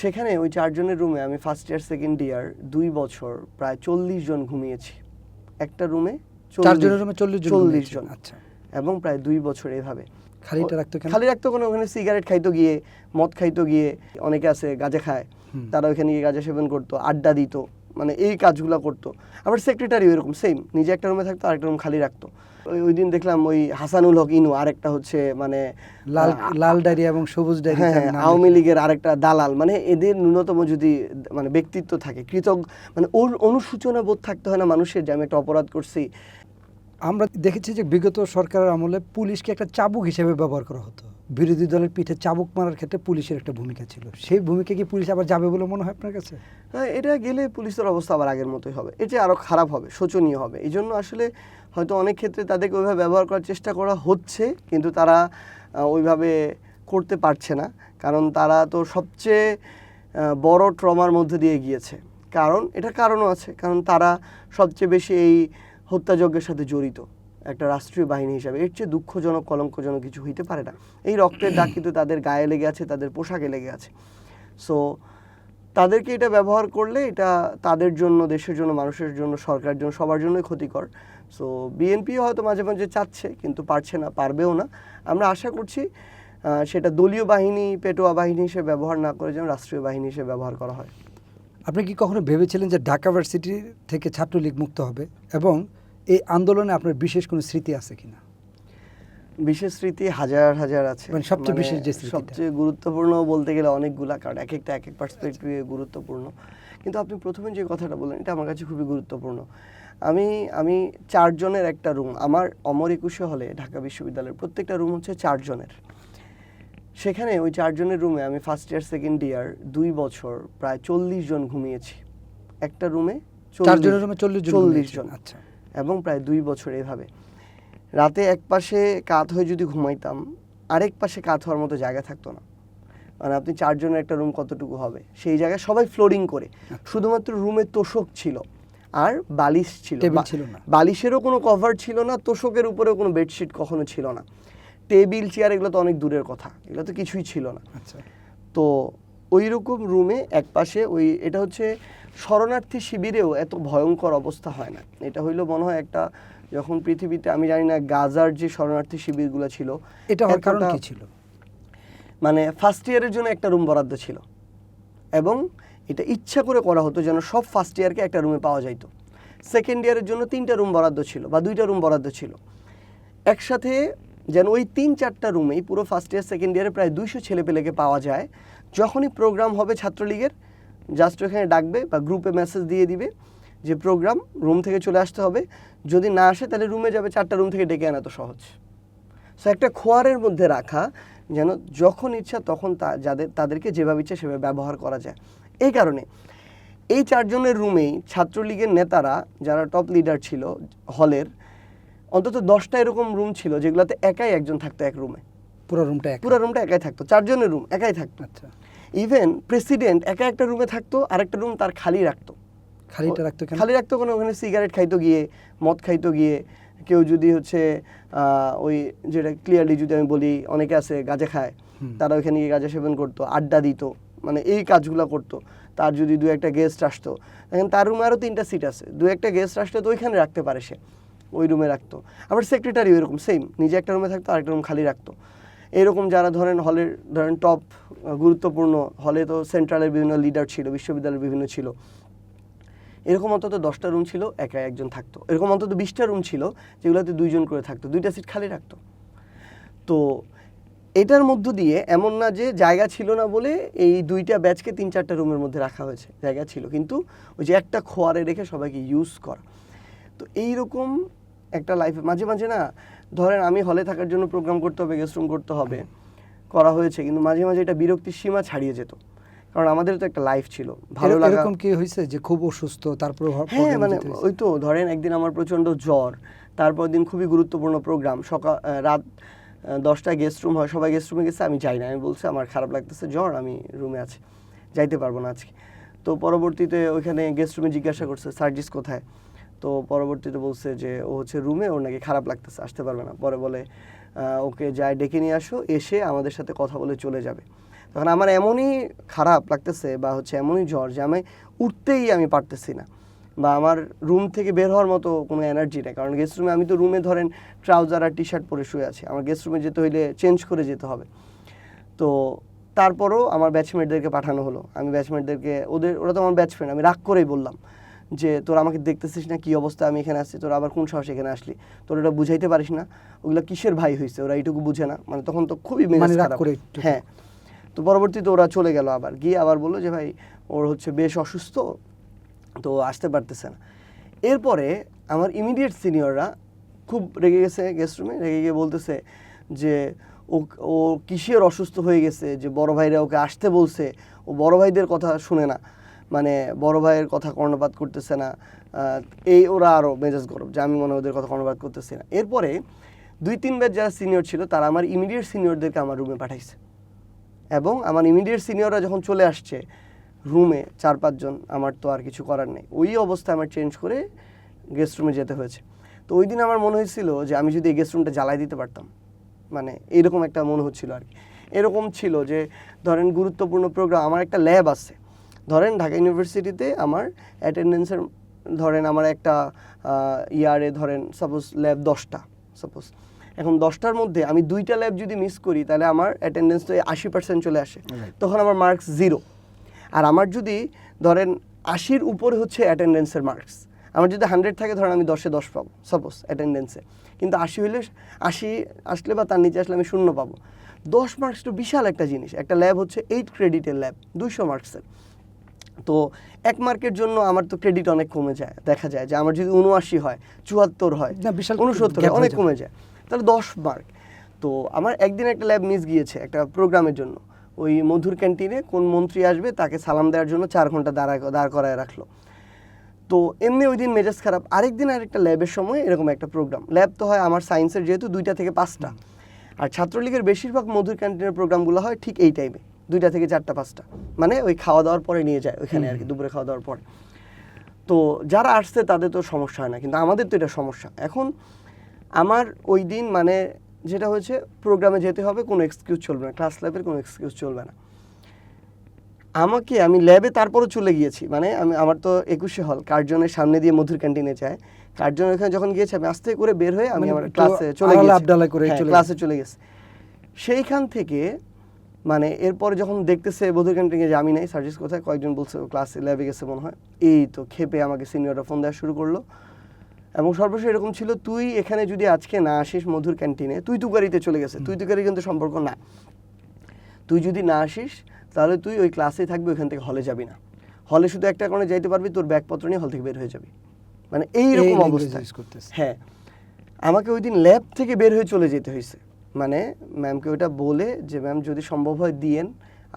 সেখানে ওই 4 জনের রুমে আমি ফার্স্ট ইয়ার সেকেন্ড ইয়ার 2 বছর প্রায় 40 জন ঘুমিয়েছি একটা রুমে। 4 জনের রুমে 40 জন। আচ্ছা। এবং প্রায় 2 বছর এভাবে খালিটা রাখতো কেন? খালি রাখতো কোনো, ওখানে সিগারেট খাইতো গিয়ে, মদ খাইতো গিয়ে, অনেকে আছে গাঁজা খায়, তারা ওখানে গিয়ে গাঁজা সেবন করতো, আড্ডা দিত, মানে এই কাজগুলো করতো। আবার সেক্রেটারি এরকম সেম, নিজে একটা রুমে থাকতো, আরেকটা রুম খালি রাখতো। ওই দিন দেখলাম ওই হাসানুল হক ইনু, আরেকটা হচ্ছে মানে লাল ডায়রি এবং সবুজ ডায়রি, আওয়ামী লীগের আরেকটা দালাল, মানে এদের ন্যূনতম যদি মানে ব্যক্তিত্ব থাকে, মানে ওর অনুশোচনা বোধ থাকতে হয় না মানুষের যে আমি একটা অপরাধ করছি। আমরা দেখেছি যে বিগত সরকারের আমলে পুলিশকে একটা চাবুক হিসেবে ব্যবহার করা হতো। বিরোধী দলের পিঠে চাবুক মারার ক্ষেত্রে পুলিশের একটা ভূমিকা ছিল। সেই ভূমিকা কি পুলিশ আবার যাবে বলে মনে হয় আপনার কাছে? হ্যাঁ, এটা গেলে পুলিশের অবস্থা আবার আগের মতোই হবে, এটা আরও খারাপ হবে, শোচনীয় হবে। এই জন্য আসলে হয়তো অনেক ক্ষেত্রে তাদেরকে ওইভাবে ব্যবহার করার চেষ্টা করা হচ্ছে, কিন্তু তারা ওইভাবে করতে পারছে না, কারণ তারা তো সবচেয়ে বড় ট্রমার মধ্যে দিয়ে গিয়েছে। কারণ এটার কারণও আছে, কারণ তারা সবচেয়ে বেশি এই হত্যাযজ্ঞের সাথে জড়িত একটা রাষ্ট্রীয় বাহিনী হিসাবে। এর চেয়ে দুঃখজনক, কলঙ্কজনক কিছু হইতে পারে না। এই রক্তের দাগ কিন্তু তাদের গায়ে লেগে আছে, তাদের পোশাকে লেগে আছে। সো তাদেরকে এটা ব্যবহার করলে এটা তাদের জন্য, দেশের জন্য, মানুষের জন্য, সরকারের জন্য, সবার জন্যই ক্ষতিকর। সো বিএনপিও হয়তো মাঝে মাঝে চাচ্ছে, কিন্তু পারছে না, পারবেও না। আমরা আশা করছি সেটা দলীয় বাহিনী, পেটোয়া বাহিনী হিসেবে ব্যবহার না করে যেন রাষ্ট্রীয় বাহিনী হিসেবে ব্যবহার করা হয়। আপনি কি কখনো ভেবেছিলেন যে ঢাকা ভার্সিটি থেকে ছাত্রলীগ মুক্ত হবে, এবং এই আন্দোলনে আপনার বিশেষ কোনো স্মৃতি আছে কিনা? বিশেষ স্মৃতি হাজার হাজার আছে। মানে সবচেয়ে বিশেষ যে স্মৃতিটা? সবচেয়ে গুরুত্বপূর্ণ বলতে গেলে অনেকগুলা, কারণ এক একটা এক এক পার্সপেক্টিভে গুরুত্বপূর্ণ। কিন্তু আপনি প্রথমে যে কথাটা বললেন এটা আমার কাছে খুবই গুরুত্বপূর্ণ। আমি 4 জনের একটা রুম, আমার অমর 21 হলে ঢাকা বিশ্ববিদ্যালয়ের প্রত্যেকটা রুম হচ্ছে 4 জনের। সেখানে ওই 4 জনের রুমে আমি ফার্স্ট ইয়ার সেকেন্ড ইয়ার 2 বছর প্রায় 40 জন ঘুমিয়েছি একটা রুমে। 4 জনের রুমে 40 জন। আচ্ছা। এবং প্রায় 2 বছর এভাবে রাতে এক পাশে কাত হয়ে যদি ঘুমাইতাম, আরেক পাশে কাত হওয়ার মতো জায়গা থাকতো না। মানে আপনি 4 জনের একটা রুম কতটুকু হবে, সেই জায়গায় সবাই ফ্লোরিং করে, শুধুমাত্র রুমে তোষক ছিল আর বালিশ ছিল, বালিশেরও কোনো কভার ছিল না, তোষকের উপরেও কোনো বেডশিট কখনো ছিল না, টেবিল চেয়ার এগুলো তো অনেক দূরের কথা, এগুলো তো কিছুই ছিল না। আচ্ছা। তো ওই রকম রুমে এক পাশে ওই, এটা হচ্ছে শরণার্থী শিবিরেও এত ভয়ঙ্কর অবস্থা হয় না। এটা হইলো মনে হয় একটা, যখন পৃথিবীতে আমি জানি না গাজার যে শরণার্থী শিবিরগুলো ছিল, এটা হওয়ার কারণ কি ছিল? মানে ফার্স্ট ইয়ারের জন্য একটা রুম বরাদ্দ ছিল, এবং এটা ইচ্ছা করে করা হতো যেন সব ফার্স্ট ইয়ারকে একটা রুমে পাওয়া যাইতো। সেকেন্ড ইয়ারের জন্য 3টা রুম বরাদ্দ ছিল বা 2টা রুম বরাদ্দ ছিল, একসাথে যেন ওই 3-4টা রুমেই পুরো ফার্স্ট ইয়ার সেকেন্ড ইয়ারে প্রায় 200 ছেলেপেলেকে পাওয়া যায়। যখনই প্রোগ্রাম হবে ছাত্রলীগের, জাস্ট ওখানে ডাকবে বা গ্রুপে মেসেজ দিয়ে দিবে যে প্রোগ্রাম, রুম থেকে চলে আসতে হবে, যদি না আসে তাহলে রুমে যাবে, 4টা রুম থেকে ডেকে আনা তো সহজ। সো একটা খোয়ারের মধ্যে রাখা, যেন যখন ইচ্ছা তখন তাদেরকে যেভাবে ইচ্ছা সেভাবে ব্যবহার করা যায়। এই কারণে এই 4 জনের রুমেই ছাত্রলীগের নেতারা যারা টপ লিডার ছিল হলের, অন্তত 10টা এরকম রুম ছিল যেগুলোতে একাই একজন থাকতো এক রুমে, পুরো রুমটা একাই থাকতো, 4 জনের রুম একাই থাকতো। আচ্ছা। ইভেন প্রেসিডেন্ট একা একটা রুমে থাকতো, আরেকটা রুম তার খালি রাখতো। খালি রাখতো কোনো, ওখানে সিগারেট খাইতো গিয়ে, মদ খাইতো গিয়ে, কেউ যদি হচ্ছে ওই যেটা ক্লিয়ারলি যদি আমি বলি, অনেকে আছে গাঁজা খায়, তারা ওইখানে গিয়ে গাঁজা সেবন করতো, আড্ডা দিত, মানে এই কাজগুলো করতো। তার যদি 2-1টা গেস্ট আসতো, এখন তার রুমে আরও 3টা সিট আছে, 2-1টা গেস্ট আসলে তো ওইখানে রাখতে পারে, সে ওই রুমে রাখতো। আবার সেক্রেটারি এরকম সেম, নিজে একটা রুমে থাকতো, আরেকটা রুম খালি রাখতো। এরকম যারা ধরেন টপ গুরুত্বপূর্ণ, হলে তো সেন্ট্রালের বিভিন্ন লিডার ছিল, বিশ্ববিদ্যালয়ের বিভিন্ন ছিল, এরকম অন্তত 10টা রুম ছিল, একা একজন থাকতো। এরকম অন্তত 20টা রুম ছিল যেগুলোতে 2 জন করে থাকতো, 2টা সিট খালি রাখতো। তো এটার মধ্য দিয়ে এমন না যে জায়গা ছিল না বলে এই 2টা ব্যাচকে 3-4টা রুমের মধ্যে রাখা হয়েছে, জায়গা ছিল, কিন্তু ওই যে একটা খোয়ারে রেখে সবাইকে ইউজ করা। তো এইরকম একটা লাইফে মাঝে মাঝে না, ধরেন আমি হলে থাকার জন্য প্রোগ্রাম করতে হবে, গেস্ট রুম করতে হবে, করা হয়েছে, কিন্তু মাঝে মাঝে এটা বিরক্তির সীমা ছাড়িয়ে যেত, কারণ আমাদের তো একটা লাইফ ছিল, ভালো লাগা। এরকম কি হয়েছে যে খুব অসুস্থ, তারপর? হ্যাঁ, মানে ওই তো ধরেন একদিন আমার প্রচণ্ড জ্বর, তারপর দিন খুবই গুরুত্বপূর্ণ প্রোগ্রাম, রাত 10টায় গেস্ট রুম হয়, সবাই গেস্ট রুমে গেছে, আমি যাই না, আমি বলছি আমার খারাপ লাগতেছে, জ্বর, আমি রুমে আছি, যাইতে পারবো না আজকে। তো পরবর্তীতে ওইখানে গেস্ট রুমে জিজ্ঞাসা করছে সার্জিস কোথায়, তো পরবর্তীতে বলছে যে ও হচ্ছে রুমে, ওর নাকি খারাপ লাগতেছে, আসতে পারবে না। পরে বলে ওকে যায় ডেকে নিয়ে আসো, এসে আমাদের সাথে কথা বলে চলে যাবে। তখন আমার এমনই খারাপ লাগতেছে বা হচ্ছে এমনই জ্বর যে উঠতেই আমি পারতেছি না, বা আমার রুম থেকে বের হওয়ার মতো কোনো এনার্জি নেই। কারণ গেস্ট রুমে আমি তো রুমে ধরেন ট্রাউজার আর টি শার্ট পরে শুয়ে আছি, আমার গেস্ট রুমে যেতে হইলে চেঞ্জ করে যেতে হবে। তো তারপরও আমার ব্যাচমেটদেরকে পাঠানো হলো। আমি ব্যাচমেটদেরকে ওরা তো আমার ব্যাচ ফ্রেন্ড, আমি রাগ করেই বললাম যে তোরা আমাকে দেখতেছিস না কি অবস্থা, আমি এখানে আসছি, তোরা আবার কোন সাহসে এখানে আসলি, তোরা এটা বুঝাইতে পারিস না, ওগুলো কিসের ভাই হয়েছে, ওরা এইটুকু বুঝে না। মানে তখন তো খুবই মেজাজ খারাপ। হ্যাঁ, তো পরবর্তীতে ওরা চলে গেল, আবার গিয়ে আবার বললো যে ভাই ওর হচ্ছে বেশ অসুস্থ, তো আসতে পারতেছে না। এরপরে আমার ইমিডিয়েট সিনিয়ররা খুব রেগে গেছে, গেস্ট রুমে রেগে গিয়ে বলতেছে যে ও কিসের অসুস্থ হয়ে গেছে, যে বড় ভাইরা ওকে আসতে বলছে, ও বড় ভাইদের কথা শুনে না, মানে বড় ভাইয়ের কথা কর্ণপাত করতেছে না। এই ওরা আরও মেজাজ গরম যে আমি মনে ওদের কথা কর্ণপাত করতেছি না। এরপরে 2-3 ব্যাচ যারা সিনিয়র ছিল তারা আমার ইমিডিয়েট সিনিয়রদেরকে আমার রুমে পাঠাইছে, এবং আমার ইমিডিয়েট সিনিয়ররা যখন চলে আসছে রুমে 4-5 জন, আমার তো আর কিছু করার নেই, ওই অবস্থায় আমার চেঞ্জ করে গেস্ট রুমে যেতে হয়েছে। তো ওই দিন আমার মনে হয়েছিল যে আমি যদি এই গেস্ট রুমটা জ্বালাই দিতে পারতাম, মানে এইরকম একটা মনে হচ্ছিল আর কি। এরকম ছিল যে ধরেন গুরুত্বপূর্ণ প্রোগ্রাম, আমার একটা ল্যাব আছে, ধরেন ঢাকা ইউনিভার্সিটিতে আমার অ্যাটেন্ডেন্সের ধরেন আমার একটা ইয়ারে ধরেন সাপোজ ল্যাব 10টা, সাপোজ এখন 10টার মধ্যে আমি 2টা ল্যাব যদি মিস করি তাহলে আমার অ্যাটেন্ডেন্স তো 80% চলে আসে, তখন আমার মার্কস 0। আর আমার যদি ধরেন 80-র উপরে হচ্ছে অ্যাটেন্ডেন্সের মার্কস, আমার যদি 100 থাকে ধরেন আমি 10-এ 10 পাবো সাপোজ অ্যাটেন্ডেন্সে, কিন্তু 80 হইলে 80 আসলে বা তার নিচে আসলে আমি 0 পাবো। 10 মার্কস তো বিশাল একটা জিনিস। একটা ল্যাব হচ্ছে 8 ক্রেডিটের ল্যাব, 200 মার্কসের। তো 1 মার্কের জন্য আমার তো ক্রেডিট অনেক কমে যায়, দেখা যায় যে আমার যদি 79 হয়, 74 হয়, 69 হয়, অনেক কমে যায়, তাহলে 10 মার্ক। তো আমার একদিন একটা ল্যাব মিস গিয়েছে একটা প্রোগ্রামের জন্য, ওই মধুর ক্যান্টিনে কোন মন্ত্রী আসবে তাকে সালাম দেওয়ার জন্য 4 ঘন্টা দাঁড় করায় রাখলো। তো এমনি ওই দিন মেজাজ খারাপ। আরেকদিন আরেকটা ল্যাবের সময় এরকম একটা প্রোগ্রাম, ল্যাব তো হয় আমার সায়েন্সের যেহেতু 2টা থেকে 5টা, আর ছাত্রলীগের বেশিরভাগ মধুর ক্যান্টিনের প্রোগ্রামগুলো হয় ঠিক এই টাইমে 2টা থেকে 4টা 5টা, মানে ওই খাওয়া দাওয়ার পরে নিয়ে যায় ওইখানে আর কি, দুপুরে খাওয়া দাওয়ার পরে। তো যারা আসছে তাদের তো সমস্যা হয় না, কিন্তু আমাদের তো এটা সমস্যা। এখন আমার ওই দিন মানে যেটা হয়েছে, প্রোগ্রামে যেতে হবে, কোনো এক্সকিউজ চলবে না, ক্লাস ল্যাবের কোনো এক্সকিউজ চলবে না। আমি ল্যাবে তারপরও চলে গিয়েছি, মানে আমার তো 21শে হল কার্জনের সামনে দিয়ে মধুর ক্যান্টিনে যায়, কার্জন ওখানে যখন গিয়েছি আমি আস্তে করে বের হয়ে আমি আমার ক্লাসে চলে গেছি। সেইখান থেকে মানে এরপরে যখন দেখতেছে মধুর ক্যান্টিনে যে আমি নাই, সার্জিস কোথায়, কয়েকজন বলছে ক্লাসে ল্যাবে গেছে মনে হয়, এই তো খেপে আমাকে সিনিয়ররা ফোন দেওয়া শুরু করলো। এবং সর্বশেষ এরকম ছিল, তুই এখানে যদি আজকে না আসিস মধুর ক্যান্টিনে, তুই তুকারিতে চলে গেছে, তুই তুকারি কিন্তু সম্পর্ক না, তুই যদি না আসিস তাহলে তুই ওই ক্লাসে থাকবি, ওইখান থেকে হলে যাবি না, হলে শুধু একটা কারণে যাইতে পারবি, তোর ব্যাগপত্র নিয়ে হল থেকে বের হয়ে যাবি, মানে এইরকম অবস্থা। হ্যাঁ, আমাকে ওই দিন ল্যাব থেকে বের হয়ে চলে যেতে হয়েছে, মানে ম্যামকে ওইটা বলে যে ম্যাম যদি সম্ভব হয় দিয়েন,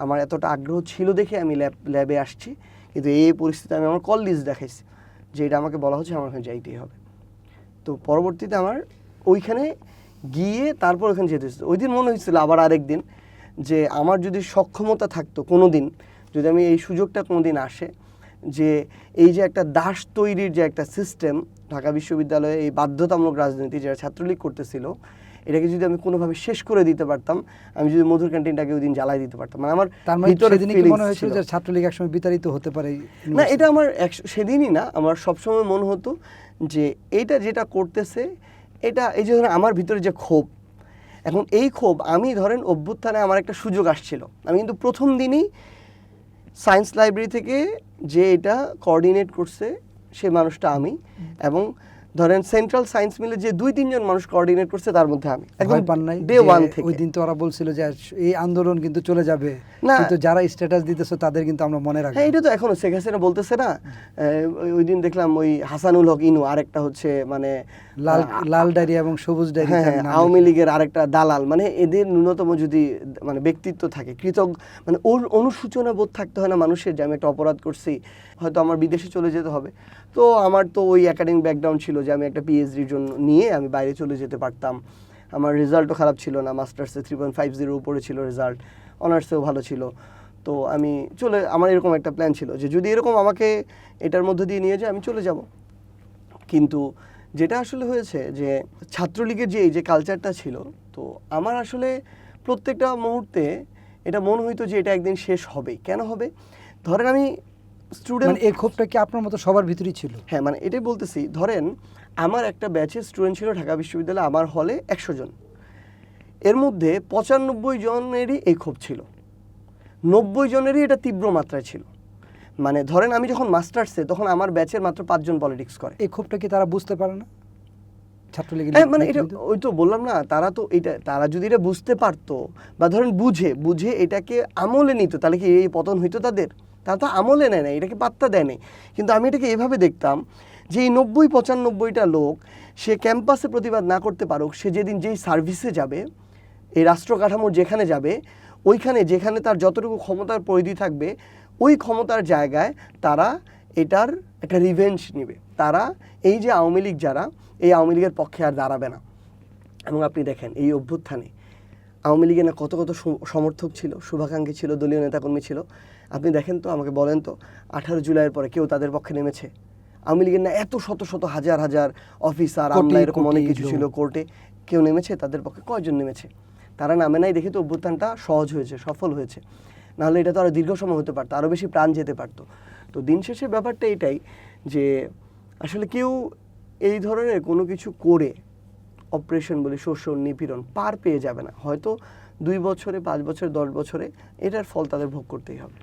আমার এতটা আগ্রহ ছিল দেখে আমি ল্যাবে আসছি, কিন্তু এই পরিস্থিতিতে আমি আমার কল লিস্ট দেখাইছি যে এটা আমাকে বলা হচ্ছে, আমার ওখানে যাইতেই হবে। তো পরবর্তীতে আমার ওইখানে গিয়ে তারপর ওখানে যেতে হয়েছে। ওই দিন মনে হয়েছিল আবার আরেক দিন যে আমার যদি সক্ষমতা থাকতো কোনো দিন, যদি আমি এই সুযোগটা কোনো দিন আসে, যে এই যে একটা দাস তৈরির যে একটা সিস্টেম ঢাকা বিশ্ববিদ্যালয়ে, এই বাধ্যতামূলক রাজনীতি যারা ছাত্রলীগ করতেছিল, এটাকে যদি আমি কোনোভাবে শেষ করে দিতে পারতাম, আমি যদি মধুর ক্যান্টিনটাকে ওই দিন জ্বালাই দিতে পারতাম, মানে আমার ভিতরে মনে হয়েছিল যে ছাত্রলীগ একসময় বিতাড়িত হতে পারে। না, এটা আমার সেদিনই না, আমার সবসময় মনে হতো যে এইটা যেটা করতেছে, এটা এই যে আমার ভিতরে যে ক্ষোভ, এখন এই ক্ষোভ আমি ধরেন অভ্যুত্থানে আমার একটা সুযোগ আসছিল, আমি কিন্তু প্রথম দিনই সায়েন্স লাইব্রেরি থেকে যে এটা কোঅর্ডিনেট করছে সে মানুষটা আমি, এবং ধরেন সেন্ট্রাল সায়েন্স মিলে যে 2-3 জন মানুষ কোঅর্ডিনেট করছে তার মধ্যে আমি একদম ডে 1 থেকে। ওই দিন তো ওরা বলছিল যে এই আন্দোলন কিন্তু চলে যাবে, কিন্তু যারা স্ট্যাটাস দিতেছে তাদের কিন্তু আমরা মনে রাখবো। হ্যাঁ, এটা তো এখনো শেখ হাসিনা বলতেছে না। ওই দিন দেখলাম ওই হাসানুল হক ইনু, আরেকটা হচ্ছে মানে লাল ডায়রি এবং সবুজ ডায়রি, আওয়ামী লীগের আরেকটা দালাল, মানে এদের ন্যূনতম যদি মানে ব্যক্তিত্ব থাকে, মানে ওর অনুশোচনা বোধ থাকতে হয় না মানুষের, যে আমি একটা অপরাধ করছি, হয়তো আমার বিদেশে চলে যেতে হবে। তো আমার তো ওই একাডেমিক ব্যাকগ্রাউন্ড ছিল যে আমি একটা পিএইচডির জন্য নিয়ে আমি বাইরে চলে যেতে পারতাম, আমার রেজাল্টও খারাপ ছিল না, মাস্টার্সে 3.50 উপরে ছিল রেজাল্ট, অনার্সেও ভালো ছিল। তো আমার এরকম একটা প্ল্যান ছিল যে যদি এরকম আমাকে এটার মধ্যে দিয়ে নিয়ে যায় আমি চলে যাব। কিন্তু যেটা আসলে হয়েছে যে ছাত্রলীগের যে এই যে কালচারটা ছিল, তো আমার আসলে প্রত্যেকটা মুহূর্তে এটা মনে হইতো যে এটা একদিন শেষ হবে। কেন হবে? ধরেন আমি স্টুডেন্ট, মানে এই ক্ষোভটা কি আপনার মতো সবার ভিতরেই ছিল? হ্যাঁ, মানে এটাই বলতেছি, ধরেন আমার একটা ব্যাচের স্টুডেন্ট ছিল ঢাকা বিশ্ববিদ্যালয়ে, আমার হলে 100 জন, এর মধ্যে 95 জনেরই এই ক্ষোভ ছিল, 90 জনেরই এটা তীব্র মাত্রায় ছিল। মানে ধরেন আমি যখন মাস্টার্সে, তখন আমার ব্যাচের মাত্র 5 জন পলিটিক্স করে। এই ক্ষোভটা কি তারা বুঝতে পারে না ছাত্রলীগের? মানে এটা ওই তো বললাম না, তারা তো এটা, তারা যদি এটা বুঝতে পারতো বা ধরেন বুঝে এটাকে আমলে নিত, তাহলে কি এই পতন হইতো তাদের? তারা তো আমলে নেয় না, এটাকে পাত্তা দেয় না। কিন্তু আমি এটাকে এভাবে দেখতাম যে এই 90-95টা লোক, সে ক্যাম্পাসে প্রতিবাদ না করতে পারুক, সে যেদিন যেই সার্ভিসে যাবে, এই রাষ্ট্র কাঠামোর যেখানে যাবে, ওইখানে যেখানে তার যতটুকু ক্ষমতার পরিধি থাকবে, ওই ক্ষমতার জায়গায় তারা এটার একটা রিভেঞ্জ নেবে। তারা এই যে আওয়ামী লীগ, যারা এই আওয়ামী লীগের পক্ষে আর দাঁড়াবে না। এবং আপনি দেখেন এই অভ্যুত্থানে আওয়ামী লীগের না কত কত সমর্থক ছিল, শুভাকাঙ্ক্ষী ছিল, দলীয় নেতাকর্মী ছিল। আপনি দেখেন তো, আমাকে বলেন তো, 18 জুলাইয়ের পরে কেউ তাদের পক্ষে নেমেছে? আওয়ামী লীগের না এত শত শত হাজার হাজার অফিসার, আমলা, এরকম অনেক কিছু ছিল কোর্টে, কেউ নেমেছে তাদের পক্ষে? কয়জন নেমেছে? তারা নামে নাই দেখে তো অভ্যুত্থানটা সহজ হয়েছে, সফল হয়েছে। নাহলে এটা তো আরও দীর্ঘ সময় হতে পারতো, আরও বেশি প্রাণ যেতে পারতো। তো দিন শেষে ব্যাপারটা এটাই যে আসলে কেউ এই ধরনের কোনো কিছু করে, অপারেশন বলে, শোষণ, নিপীড়ন পার পেয়ে যাবে না। হয়তো 2 বছরে, 5 বছরে, 10 বছরে এটার ফল তাদের ভোগ করতেই হবে।